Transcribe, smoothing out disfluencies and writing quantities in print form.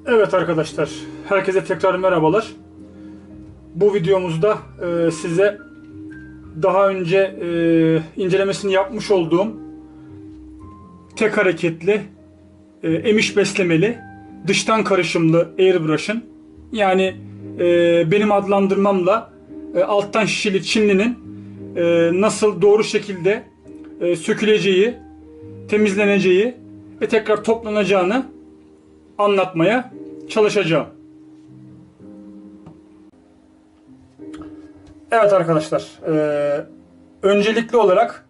Evet arkadaşlar, herkese tekrar merhabalar. Bu videomuzda size daha önce incelemesini yapmış olduğum tek hareketli, emiş beslemeli, dıştan karışımlı airbrush'ın, yani benim adlandırmamla alttan şişeli Çinli'nin nasıl doğru şekilde söküleceği, temizleneceği ve tekrar toplanacağını anlatmaya çalışacağım. Evet arkadaşlar, öncelikli olarak